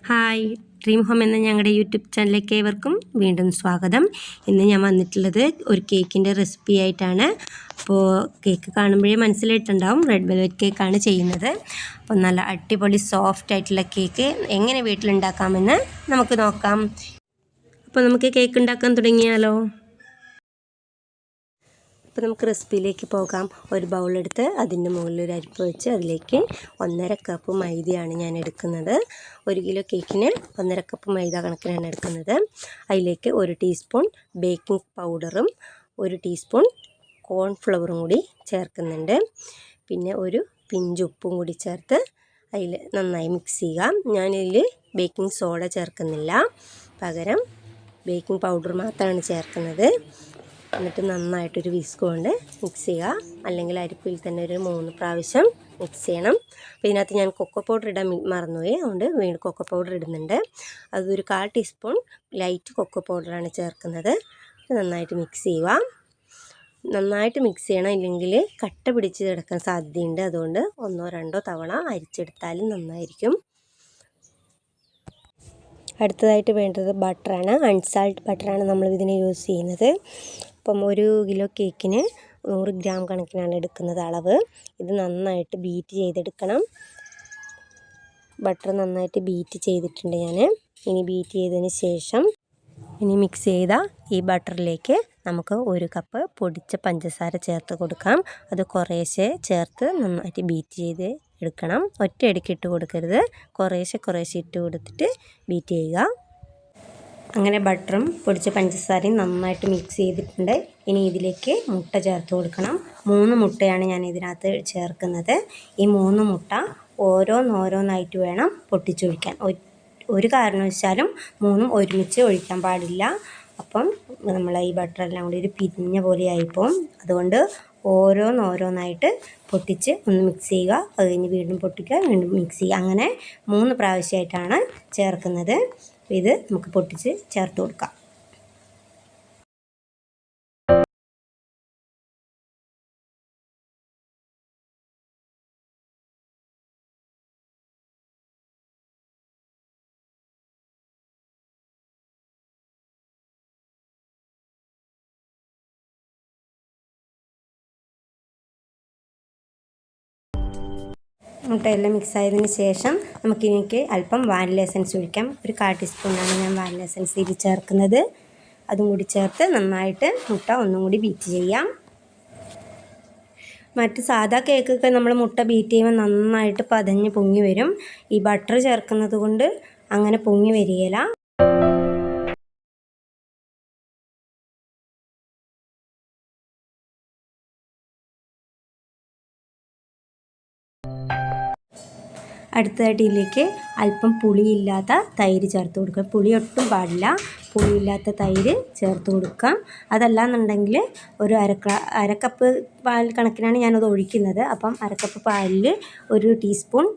Hi, dream home എന്ന ഞങ്ങളുടെ YouTube ചാനലിലേക്ക് ഏവർക്കും വീണ്ടും സ്വാഗതം. ഇന്ന് ഞാൻ വന്നിട്ടുള്ളത് ഒരു കേക്കിൻ്റെ റെസിപ്പി ആയിട്ടാണ്. അപ്പോൾ കേക്ക് കാണുമ്പോഴേ മനസ്സിലായിട്ടുണ്ടാവും, റെഡ് വെൽവെറ്റ് കേക്കാണ് ചെയ്യുന്നത്. അപ്പോൾ നല്ല അടിപൊളി സോഫ്റ്റ് ആയിട്ടുള്ള കേക്ക് എങ്ങനെ വീട്ടിലുണ്ടാക്കാമെന്ന് നമുക്ക് നോക്കാം. അപ്പോൾ നമുക്ക് കേക്ക് ഉണ്ടാക്കാൻ തുടങ്ങിയാലോ? അപ്പോൾ നമുക്ക് റെസിപ്പിയിലേക്ക് പോകാം. ഒരു ബൗളെടുത്ത് അതിൻ്റെ മുകളിൽ ഒരു അരിപ്പ് വെച്ച് അതിലേക്ക് 1.5 കപ്പ് മൈദയാണ് ഞാൻ എടുക്കുന്നത്. 1 കിലോ കേക്കിന് 1.5 കപ്പ് മൈദ കണക്കിനാണ് എടുക്കുന്നത്. അതിലേക്ക് 1 ടീസ്പൂൺ ബേക്കിംഗ് പൗഡറും 1 ടീസ്പൂൺ കോൺഫ്ലവറും കൂടി ചേർക്കുന്നുണ്ട്. പിന്നെ ഒരു പിഞ്ച് ഉപ്പും കൂടി ചേർത്ത് അതിൽ നന്നായി മിക്സ് ചെയ്യുക. ഞാനിതിൽ ബേക്കിംഗ് സോഡ ചേർക്കുന്നില്ല, പകരം ബേക്കിംഗ് പൗഡർ മാത്രമാണ് ചേർക്കുന്നത്. എന്നിട്ട് നന്നായിട്ടൊരു വിസ്ക് കൊണ്ട് മിക്സ് ചെയ്യുക, അല്ലെങ്കിൽ അരിപ്പിൽ തന്നെ ഒരു 3 പ്രാവശ്യം മിക്സ് ചെയ്യണം. അപ്പോൾ ഇതിനകത്ത് ഞാൻ കൊക്കോ പൗഡർ ഇടാൻ മറന്നുപോയി, അതുകൊണ്ട് വീണ്ടും കൊക്കോ പൗഡർ ഇടുന്നുണ്ട്. അതൊരു 1/4 ടീസ്പൂൺ ലൈറ്റ് കൊക്കോ പൗഡറാണ് ചേർക്കുന്നത്. നന്നായിട്ട് മിക്സ് ചെയ്യുക. നന്നായിട്ട് മിക്സ് ചെയ്യണം, ഇല്ലെങ്കിൽ കട്ട പിടിച്ച് കിടക്കാൻ സാധ്യതയുണ്ട്. അതുകൊണ്ട് 1-2 തവണ അരിച്ചെടുത്താലും നന്നായിരിക്കും. അടുത്തതായിട്ട് വേണ്ടത് ബട്ടറാണ്. അൺസാൾട്ട് ബട്ടറാണ് നമ്മൾ ഇതിന് യൂസ് ചെയ്യുന്നത്. അപ്പം 1 കിലോ കേക്കിന് 100 ഗ്രാം കണക്കിനാണ് എടുക്കുന്നത് അളവ്. ഇത് നന്നായിട്ട് ബീറ്റ് ചെയ്തെടുക്കണം. ബട്ടർ നന്നായിട്ട് ബീറ്റ് ചെയ്തിട്ടുണ്ട് ഞാൻ. ഇനി ബീറ്റ് ചെയ്തതിന് ശേഷം മിക്സ് ചെയ്ത ഈ ബട്ടറിലേക്ക് നമുക്ക് 1 കപ്പ് പൊടിച്ച പഞ്ചസാര ചേർത്ത് കൊടുക്കാം. അത് കുറേശ്ശെ ചേർത്ത് നന്നായിട്ട് ബീറ്റ് ചെയ്ത് എടുക്കണം. ഒറ്റയടിക്ക് ഇട്ട് കൊടുക്കരുത്, കുറേശ്ശെ ഇട്ട് കൊടുത്തിട്ട് ബീറ്റ് ചെയ്യുക. അങ്ങനെ ബട്ടറും പൊടിച്ച പഞ്ചസാരയും നന്നായിട്ട് മിക്സ് ചെയ്തിട്ടുണ്ട്. ഇനി ഇതിലേക്ക് മുട്ട ചേർത്ത് കൊടുക്കണം. 3 മുട്ടയാണ് ഞാൻ ഇതിനകത്ത് ചേർക്കുന്നത്. ഈ 3 മുട്ട ഓരോന്നായിട്ട് വേണം പൊട്ടിച്ചൊഴിക്കാൻ. ഒരു കാരണവശാലും 3 ഒരുമിച്ച് ഒഴിക്കാൻ പാടില്ല. അപ്പം നമ്മൾ ഈ ബട്ടറെല്ലാം കൂടി ഒരു പിരിഞ്ഞ പോലെ ആയിപ്പോവും. അതുകൊണ്ട് ഓരോന്നായിട്ട് പൊട്ടിച്ച് ഒന്ന് മിക്സ് ചെയ്യുക. അത് കഴിഞ്ഞ് വീണ്ടും പൊട്ടിക്കുക, വീണ്ടും മിക്സ് ചെയ്യുക. അങ്ങനെ 3 പ്രാവശ്യമായിട്ടാണ് ചേർക്കുന്നത്. ഇത് നമുക്ക് പൊട്ടിച്ച് ചേർത്ത് കൊടുക്കാം. മുട്ടയെല്ലാം മിക്സ് ആയതിന് ശേഷം നമുക്കിതിലേക്ക് അല്പം വാനില എസൻസ് ഒഴിക്കാം. ഒരു 1/4 ടീസ്പൂണാണ് ഞാൻ വാനില എസൻസ് ഇതിൽ ചേർക്കുന്നത്. അതും കൂടി ചേർത്ത് നന്നായിട്ട് മുട്ട ഒന്നും കൂടി ബീറ്റ് ചെയ്യാം. മറ്റ് സാധാ കേക്കൊക്കെ നമ്മൾ മുട്ട ബീറ്റ് ചെയ്യുമ്പോൾ നന്നായിട്ട് പതഞ്ഞ് പൊങ്ങി വരും. ഈ ബട്ടർ ചേർക്കുന്നത് കൊണ്ട് അങ്ങനെ പൊങ്ങി വരികയില്ല. അടുത്തതായിട്ട് ഇതിലേക്ക് അല്പം പുളിയില്ലാത്ത തൈര് ചേർത്ത് കൊടുക്കുക. പുളി ഒട്ടും പാടില്ല, പുളിയില്ലാത്ത തൈര് ചേർത്ത് കൊടുക്കാം. അതല്ലാന്നുണ്ടെങ്കിൽ ഒരു അര കപ്പ് പാൽ കണക്കിനാണ് ഞാനത് ഒഴിക്കുന്നത്. അപ്പം 1 കപ്പ് പാലിൽ 1 ടീസ്പൂൺ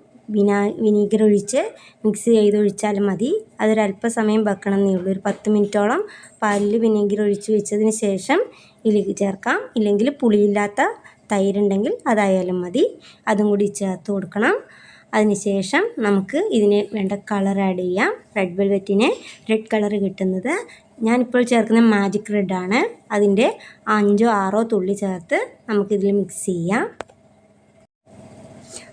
വിനീഗർ ഒഴിച്ച് മിക്സ് ചെയ്തൊഴിച്ചാലും മതി. അതൊരല്പസമയം വെക്കണം എന്നേ ഉള്ളൂ. ഒരു 10 മിനിറ്റോളം പാലിൽ വിനീഗർ ഒഴിച്ച് വെച്ചതിന് ശേഷം ഇതിലേക്ക് ചേർക്കാം. ഇല്ലെങ്കിൽ പുളിയില്ലാത്ത തൈരുണ്ടെങ്കിൽ അതായാലും മതി. അതും കൂടി ചേർത്ത് കൊടുക്കണം. അതിനുശേഷം നമുക്ക് ഇതിന് വേണ്ട കളർ ആഡ് ചെയ്യാം. റെഡ് വെൽവെറ്റിന് റെഡ് കളർ കിട്ടുന്നത് ഞാനിപ്പോൾ ചേർക്കുന്ന മാജിക് റെഡാണ്. അതിൻ്റെ 5-6 തുള്ളി ചേർത്ത് നമുക്കിതിൽ മിക്സ് ചെയ്യാം.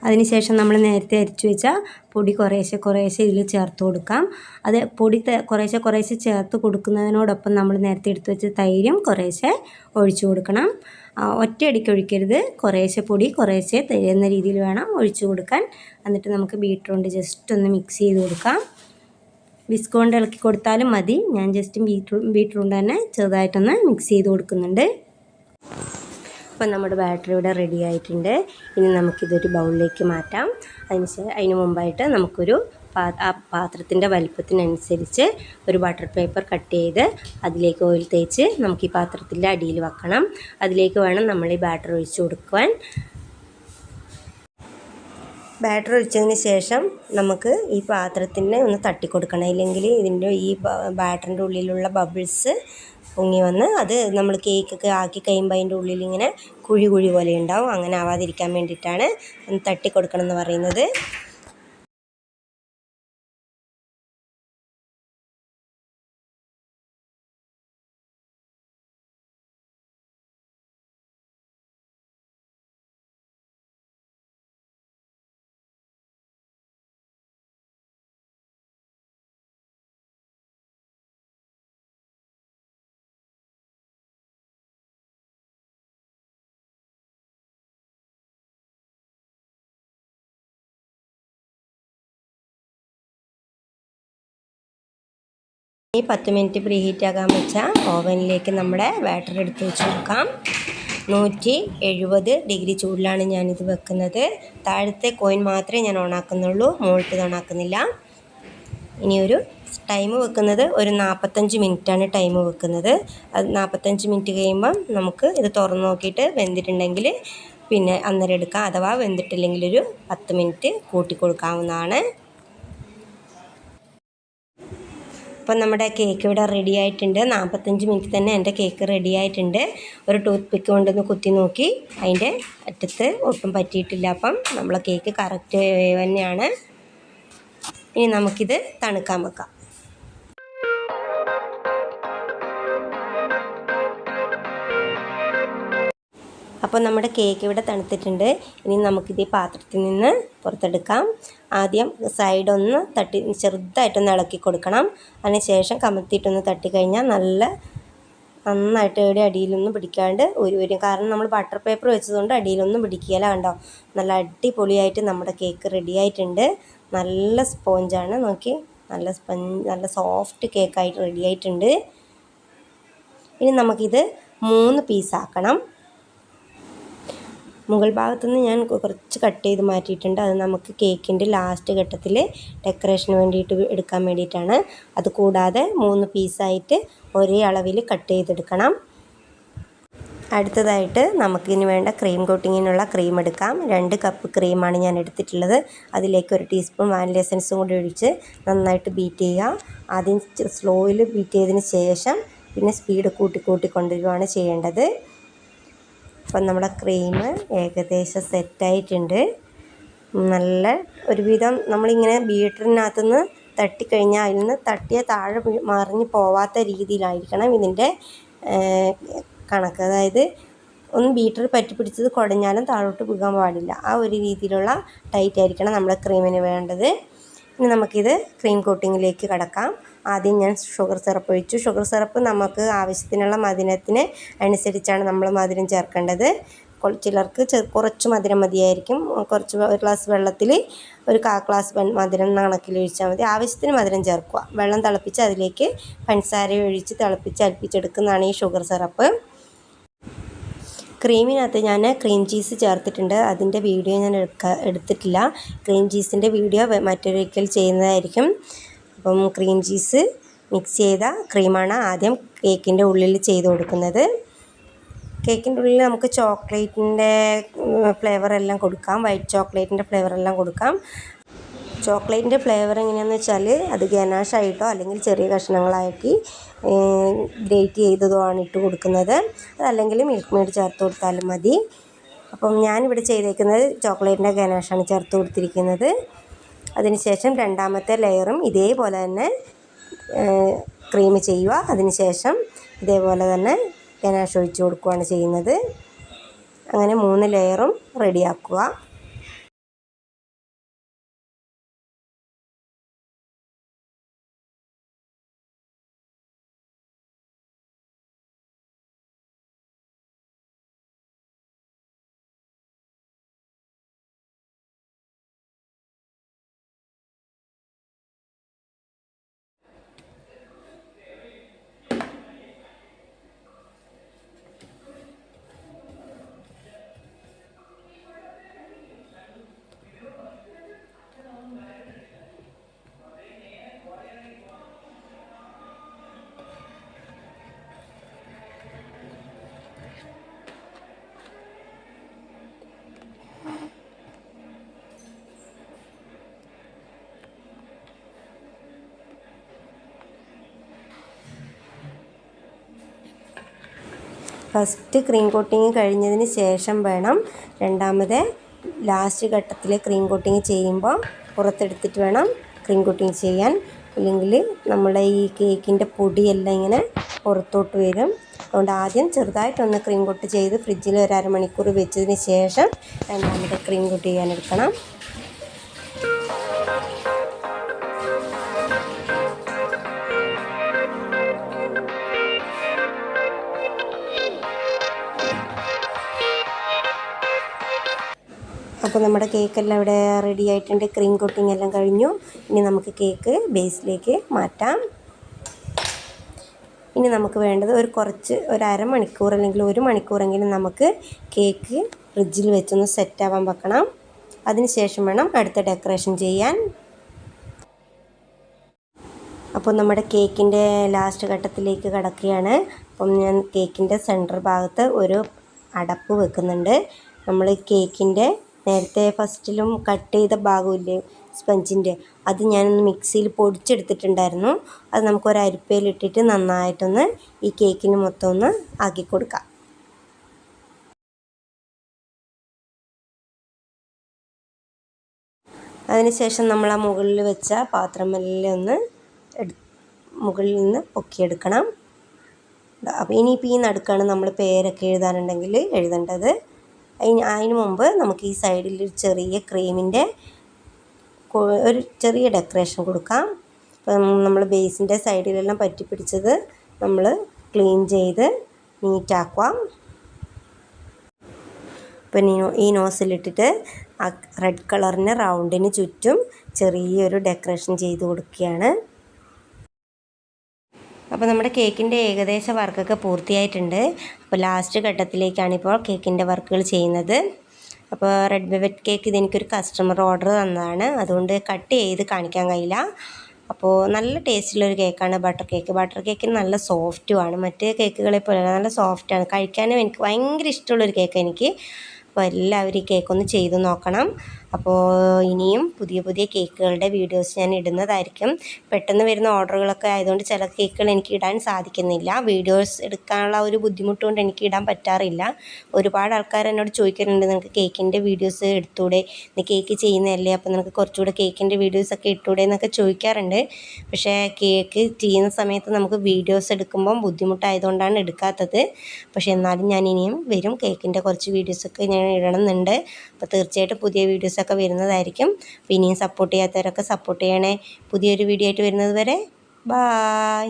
അതിനുശേഷം നമ്മൾ നേരത്തെ അരിച്ചു വെച്ച പൊടി കുറേശ്ശെ ഇതിൽ ചേർത്ത് കൊടുക്കാം. അത് പൊടി കുറേശ്ശെ ചേർത്ത് കൊടുക്കുന്നതിനോടൊപ്പം നമ്മൾ നേരത്തെ എടുത്തു വെച്ച തൈരും കുറേശ്ശെ ഒഴിച്ചു കൊടുക്കണം. ഒറ്റയടിക്ക് ഒഴിക്കരുത്, കുറേശ്ശെ പൊടി കുറേശ്ശെ തൈര് എന്ന രീതിയിൽ വേണം ഒഴിച്ചു കൊടുക്കാൻ. എന്നിട്ട് നമുക്ക് ബീറ്റർ കൊണ്ട് ജസ്റ്റ് ഒന്ന് മിക്സ് ചെയ്ത് കൊടുക്കാം. വിസ്ക് കൊണ്ട് ഇളക്കി കൊടുത്താലും മതി. ഞാൻ ജസ്റ്റ് ബീറ്റർ കൊണ്ട് തന്നെ ചെറുതായിട്ടൊന്ന് മിക്സ് ചെയ്ത് കൊടുക്കുന്നുണ്ട്. അപ്പോൾ നമ്മുടെ ബാറ്ററി ഇവിടെ റെഡി ആയിട്ടുണ്ട്. ഇനി നമുക്കിതൊരു ബൗളിലേക്ക് മാറ്റാം. അതിന് മുമ്പായിട്ട് നമുക്കൊരു പാത്രത്തിൻ്റെ വലിപ്പത്തിനനുസരിച്ച് ഒരു ബട്ടർ പേപ്പർ കട്ട് ചെയ്ത് അതിലേക്ക് ഓയിൽ തേച്ച് നമുക്ക് ഈ പാത്രത്തിൻ്റെ അടിയിൽ വെക്കണം. അതിലേക്ക് വേണം നമ്മൾ ഈ ബാറ്റർ ഒഴിച്ച് കൊടുക്കുവാൻ. ബാറ്റർ ഒഴിച്ചതിന് ശേഷം നമുക്ക് ഈ പാത്രത്തിനെ ഒന്ന് തട്ടിക്കൊടുക്കണം. ഇല്ലെങ്കിൽ ഈ ബാറ്ററിൻ്റെ ഉള്ളിലുള്ള ബബിൾസ് പൊങ്ങി വന്ന് അത് നമ്മൾ കേക്കൊക്കെ ആക്കി കഴിയുമ്പോൾ അതിൻ്റെ ഉള്ളിൽ ഇങ്ങനെ കുഴി പോലെ ഉണ്ടാവും. അങ്ങനെ ആവാതിരിക്കാൻ വേണ്ടിയിട്ടാണ് ഒന്ന് തട്ടിക്കൊടുക്കണം എന്ന് പറയുന്നത്. ഈ 10 മിനിറ്റ് പ്രീ ഹീറ്റ് ആകാൻ വെച്ച ഓവനിലേക്ക് നമ്മുടെ ബാറ്റർ എടുത്ത് വെച്ച് കൊടുക്കാം. 170 ഡിഗ്രി ചൂടിലാണ് ഞാനിത് വെക്കുന്നത്. താഴത്തെ കോയിൻ മാത്രമേ ഞാൻ ഓണാക്കുന്നുള്ളൂ, മുകളിലത് ഓണാക്കുന്നില്ല. ഇനി ഒരു ടൈം വെക്കുന്നത് ഒരു 45 മിനിറ്റാണ് ടൈം വെക്കുന്നത്. അത് 45 മിനിറ്റ് കഴിയുമ്പം നമുക്ക് ഇത് തുറന്ന് നോക്കിയിട്ട് വെന്തിട്ടുണ്ടെങ്കിൽ പിന്നെ അന്നേരം എടുക്കാം. അഥവാ വെന്തിട്ടില്ലെങ്കിൽ ഒരു 10 മിനിറ്റ് കൂട്ടി കൊടുക്കാവുന്നതാണ്. അപ്പം നമ്മുടെ കേക്ക് ഇവിടെ റെഡി ആയിട്ടുണ്ട്. 45 മിനിറ്റ് തന്നെ എൻ്റെ കേക്ക് റെഡി ആയിട്ടുണ്ട്. ഒരു ടൂത്ത് പിക്ക് കൊണ്ടൊന്ന് കുത്തി നോക്കി, അതിൻ്റെ അറ്റത്ത് ഒട്ടും പറ്റിയിട്ടില്ല. അപ്പം നമ്മളെ കേക്ക് കറക്റ്റ് തന്നെയാണ്. ഇനി നമുക്കിത് തണുക്കാൻ വെക്കാം. അപ്പോൾ നമ്മുടെ കേക്ക് ഇവിടെ തണുത്തിട്ടുണ്ട്. ഇനി നമുക്കിത് ഈ പാത്രത്തിൽ നിന്ന് പുറത്തെടുക്കാം. ആദ്യം സൈഡൊന്ന് തട്ടി ചെറുതായിട്ടൊന്ന് ഇളക്കി കൊടുക്കണം. അതിനുശേഷം കമത്തിയിട്ടൊന്ന് തട്ടിക്കഴിഞ്ഞാൽ നന്നായിട്ട് ഇവിടെ അടിയിലൊന്നും പിടിക്കാണ്ട് വരും. കാരണം നമ്മൾ ബട്ടർ പേപ്പർ വെച്ചതുകൊണ്ട് അടിയിലൊന്നും പിടിക്കുകയില്ല. കണ്ടോ, നല്ല അടിപൊളിയായിട്ട് നമ്മുടെ കേക്ക് റെഡി ആയിട്ടുണ്ട്. നല്ല സ്പോഞ്ചാണ്, നോക്കി, നല്ല സോഫ്റ്റ് കേക്കായിട്ട് റെഡി ആയിട്ടുണ്ട്. ഇനി നമുക്കിത് 3 പീസാക്കണം. മുകൾ ഭാഗത്തുനിന്ന് ഞാൻ കുറച്ച് കട്ട് ചെയ്ത് മാറ്റിയിട്ടുണ്ട്. അത് നമുക്ക് കേക്കിൻ്റെ ലാസ്റ്റ് ഘട്ടത്തിൽ ഡെക്കറേഷന് വേണ്ടിയിട്ട് എടുക്കാൻ വേണ്ടിയിട്ടാണ്. അത് കൂടാതെ 3 പീസായിട്ട് ഒരേ അളവിൽ കട്ട് ചെയ്തെടുക്കണം. അടുത്തതായിട്ട് നമുക്കിനി വേണ്ട ക്രീം കോട്ടിങ്ങിനുള്ള ക്രീം എടുക്കാം. 2 കപ്പ് ക്രീമാണ് ഞാൻ എടുത്തിട്ടുള്ളത്. അതിലേക്ക് 1 ടീസ്പൂൺ വാനില എസൻസും കൂടി ഒഴിച്ച് നന്നായിട്ട് ബീറ്റ് ചെയ്യുക. ആദ്യം സ്ലോയിൽ ബീറ്റ് ചെയ്തതിന് ശേഷം പിന്നെ സ്പീഡ് കൂട്ടി കൊണ്ടുവരികയാണ് ചെയ്യേണ്ടത്. അപ്പം നമ്മുടെ ക്രീം ഏകദേശം സെറ്റായിട്ടുണ്ട്. നല്ല ഒരുവിധം നമ്മളിങ്ങനെ ബീറ്ററിനകത്തുനിന്ന് തട്ടിക്കഴിഞ്ഞാൽ അതിൽ നിന്ന് തട്ടിയ താഴെ മറിഞ്ഞ് പോവാത്ത രീതിയിലായിരിക്കണം ഇതിൻ്റെ കണക്ക്. അതായത് ഒന്ന് ബീറ്റർ പറ്റിപ്പിടിച്ചത് കുടഞ്ഞാലും താഴോട്ട് വീകാൻ പാടില്ല. ആ ഒരു രീതിയിലുള്ള ടൈറ്റ് ആയിരിക്കണം നമ്മുടെ ക്രീമിന് വേണ്ടത്. ഇനി നമുക്കിത് ക്രീം കോട്ടിങ്ങിലേക്ക് കടക്കാം. ആദ്യം ഞാൻ ഷുഗർ സിറപ്പ് ഒഴിച്ചു. ഷുഗർ സിറപ്പ് നമുക്ക് ആവശ്യത്തിനുള്ള മധുരത്തിന് അനുസരിച്ചാണ് നമ്മൾ മധുരം ചേർക്കേണ്ടത്. ചിലർക്ക് കുറച്ച് മധുരം മതിയായിരിക്കും. കുറച്ച് ഒരു ഗ്ലാസ് വെള്ളത്തിൽ ഒരു 1/4 ഗ്ലാസ് മധുരം കണക്കിൽ ഒഴിച്ചാൽ മതി. ആവശ്യത്തിന് മധുരം ചേർക്കുക. വെള്ളം തിളപ്പിച്ച് അതിലേക്ക് പഞ്ചസാര ഒഴിച്ച് അലിപ്പിച്ചെടുക്കുന്നതാണ് ഈ ഷുഗർ സിറപ്പ്. ക്രീമിനകത്ത് ഞാൻ ക്രീം ചീസ് ചേർത്തിട്ടുണ്ട്. അതിൻ്റെ വീഡിയോ ഞാൻ എടുത്തിട്ടില്ല. ക്രീം ചീസിൻ്റെ വീഡിയോ മറ്റൊരിക്കൽ ചെയ്യുന്നതായിരിക്കും. അപ്പം ക്രീം ചീസ് മിക്സ് ചെയ്ത ക്രീമാണ് ആദ്യം കേക്കിൻ്റെ ഉള്ളിൽ ചെയ്ത് കൊടുക്കുന്നത്. കേക്കിൻ്റെ ഉള്ളിൽ നമുക്ക് ചോക്ലേറ്റിൻ്റെ ഫ്ലേവറെല്ലാം കൊടുക്കാം. വൈറ്റ് ചോക്ലേറ്റിൻ്റെ ഫ്ലേവറെല്ലാം കൊടുക്കാം. ചോക്ലേറ്റിൻ്റെ ഫ്ലേവർ എങ്ങനെയാണെന്ന് വെച്ചാൽ അത് ഗനാഷായിട്ടോ അല്ലെങ്കിൽ ചെറിയ കഷ്ണങ്ങളാക്കി ഗ്രേറ്റ് ചെയ്തതോ ആണ് ഇട്ട് കൊടുക്കുന്നത്. അതല്ലെങ്കിൽ മിൽക്ക് മെയ്ഡ് ചേർത്ത് കൊടുത്താലും മതി. അപ്പം ഞാനിവിടെ ചെയ്തേക്കുന്നത് ചോക്ലേറ്റിൻ്റെ ഗനാഷാണ് ചേർത്ത് കൊടുത്തിരിക്കുന്നത്. അതിനുശേഷം രണ്ടാമത്തെ ലെയറും ഇതേപോലെ തന്നെ ക്രീം ചെയ്യുക. അതിനുശേഷം ഇതേപോലെ തന്നെ ഗനാഷ് ഒഴിച്ച് കൊടുക്കുകയാണ് ചെയ്യുന്നത്. അങ്ങനെ 3 ലെയറും റെഡിയാക്കുക. ഫസ്റ്റ് ക്രീം കോട്ടിങ് കഴിഞ്ഞതിന് ശേഷം വേണം രണ്ടാമത് ലാസ്റ്റ് ഘട്ടത്തിൽ ക്രീം കോട്ടിങ് ചെയ്യുമ്പോൾ പുറത്തെടുത്തിട്ട് വേണം ക്രീം കോട്ടിങ് ചെയ്യാൻ. ഇല്ലെങ്കിൽ നമ്മുടെ ഈ കേക്കിൻ്റെ പൊടിയെല്ലാം ഇങ്ങനെ പുറത്തോട്ട് വരും. അതുകൊണ്ട് ആദ്യം ചെറുതായിട്ടൊന്ന് ക്രീം കോട്ട് ചെയ്ത് ഫ്രിഡ്ജിൽ ഒരു അരമണിക്കൂർ വെച്ചതിന് ശേഷം രണ്ടാമത്തെ ക്രീം കോട്ട് ചെയ്യാനെടുക്കണം. അപ്പോൾ നമ്മുടെ കേക്കെല്ലാം ഇവിടെ റെഡി ആയിട്ടുണ്ട്. ക്രീം കോട്ടിംഗ് എല്ലാം കഴിഞ്ഞു. ഇനി നമുക്ക് കേക്ക് ബേസിലേക്ക് മാറ്റാം. ഇനി നമുക്ക് വേണ്ടത് ഒരു അരമണിക്കൂർ അല്ലെങ്കിൽ 1 മണിക്കൂറെങ്കിലും നമുക്ക് കേക്ക് ഫ്രിഡ്ജിൽ വെച്ചൊന്ന് സെറ്റാവാൻ വെക്കണം. അതിനുശേഷം വേണം അടുത്ത ഡെക്കറേഷൻ ചെയ്യാൻ. അപ്പോൾ നമ്മുടെ കേക്കിൻ്റെ ലാസ്റ്റ് ഘട്ടത്തിലേക്ക് കടക്കുകയാണ്. അപ്പം ഞാൻ കേക്കിൻ്റെ സെൻറ്റർ ഭാഗത്ത് ഒരു അടപ്പ് വെക്കുന്നുണ്ട്. നമ്മൾ കേക്കിൻ്റെ നേരത്തെ ഫസ്റ്റിലും കട്ട് ചെയ്ത ഭാഗമില്ലേ സ്പഞ്ചിൻ്റെ, അത് ഞാനൊന്ന് മിക്സിയിൽ പൊടിച്ചെടുത്തിട്ടുണ്ടായിരുന്നു. അത് നമുക്കൊരു അരിപ്പയിലിട്ടിട്ട് നന്നായിട്ടൊന്ന് ഈ കേക്കിന് മൊത്തം ഒന്ന് ആക്കി കൊടുക്കാം. അതിനുശേഷം നമ്മൾ ആ മുകളിൽ വെച്ച പാത്രമെല്ലാം ഒന്ന് മുകളിൽ നിന്ന് പൊക്കിയെടുക്കണം. അപ്പോൾ ഇനിയിപ്പോൾ ഈ നടുക്കാണ് നമ്മൾ പേരൊക്കെ എഴുതാനുണ്ടെങ്കിൽ എഴുതേണ്ടത്. അതിന് മുമ്പ് നമുക്ക് ഈ സൈഡിൽ ഒരു ചെറിയ ക്രീമിൻ്റെ ഒരു ചെറിയ ഡെക്കറേഷൻ കൊടുക്കാം. അപ്പം നമ്മൾ ബേസിൻ്റെ സൈഡിലെല്ലാം പറ്റിപ്പിടിച്ചത് നമ്മൾ ക്ലീൻ ചെയ്ത് നീറ്റാക്കാം. അപ്പം ഈ നോസിലിട്ടിട്ട് ആ റെഡ് കളറിന് റൗണ്ടിന് ചുറ്റും ചെറിയൊരു ഡെക്കറേഷൻ ചെയ്ത് കൊടുക്കുകയാണ്. അപ്പോൾ നമ്മുടെ കേക്കിൻ്റെ ഏകദേശ വർക്കൊക്കെ പൂർത്തിയായിട്ടുണ്ട്. അപ്പോൾ ലാസ്റ്റ് ഘട്ടത്തിലേക്കാണിപ്പോൾ കേക്കിൻ്റെ വർക്കുകൾ ചെയ്യുന്നത്. അപ്പോൾ റെഡ് വെൽവെറ്റ് കേക്ക് ഇതെനിക്കൊരു കസ്റ്റമർ ഓർഡർ തന്നതാണ്, അതുകൊണ്ട് കട്ട് ചെയ്ത് കാണിക്കാൻ കഴിയില്ല. അപ്പോൾ നല്ല ടേസ്റ്റുള്ളൊരു കേക്കാണ് ബട്ടർ കേക്ക്. ബട്ടർ കേക്കിന് നല്ല സോഫ്റ്റുമാണ്, മറ്റേ കേക്കുകളെ പോലെ നല്ല സോഫ്റ്റാണ്. കഴിക്കാനും എനിക്ക് ഭയങ്കര ഇഷ്ടമുള്ളൊരു കേക്ക് എനിക്ക്. അപ്പോൾ എല്ലാവരും ഈ കേക്കൊന്ന് ചെയ്ത് നോക്കണം. അപ്പോൾ ഇനിയും പുതിയ പുതിയ കേക്കുകളുടെ വീഡിയോസ് ഞാൻ ഇടുന്നതായിരിക്കും. പെട്ടെന്ന് വരുന്ന ഓർഡറുകളൊക്കെ ആയതുകൊണ്ട് ചില കേക്കുകൾ എനിക്ക് ഇടാൻ സാധിക്കുന്നില്ല. വീഡിയോസ് എടുക്കാനുള്ള ഒരു ബുദ്ധിമുട്ട് കൊണ്ട് എനിക്ക് ഇടാൻ പറ്റാറില്ല. ഒരുപാട് ആൾക്കാർ എന്നോട് ചോദിക്കുന്നുണ്ട്, നിനക്ക് കേക്കിൻ്റെ വീഡിയോസ് എടുത്തൂടെ, നീ കേക്ക് ചെയ്യുന്നതല്ലേ, അപ്പോൾ നിനക്ക് കുറച്ചുകൂടെ കേക്കിൻ്റെ വീഡിയോസൊക്കെ ഇട്ടൂടെ എന്നൊക്കെ ചോദിക്കാറുണ്ട്. പക്ഷേ കേക്ക് ചെയ്യുന്ന സമയത്ത് നമുക്ക് വീഡിയോസ് എടുക്കുമ്പം ബുദ്ധിമുട്ടായതുകൊണ്ടാണ് എടുക്കാത്തത്. പക്ഷേ എന്നാലും ഞാൻ ഇനിയും വരും, കേക്കിൻ്റെ കുറച്ച് വീഡിയോസൊക്കെ ഞാൻ ഇടണമെന്നുണ്ട്. അപ്പോൾ തീർച്ചയായിട്ടും പുതിയ വീഡിയോസൊക്കെ വരുന്നതായിരിക്കും. അപ്പോൾ ഇനിയും സപ്പോർട്ട് ചെയ്യാത്തവരൊക്കെ സപ്പോർട്ട് ചെയ്യണേ. പുതിയൊരു വീഡിയോ ആയിട്ട് വരുന്നത് വരെ ബായ്.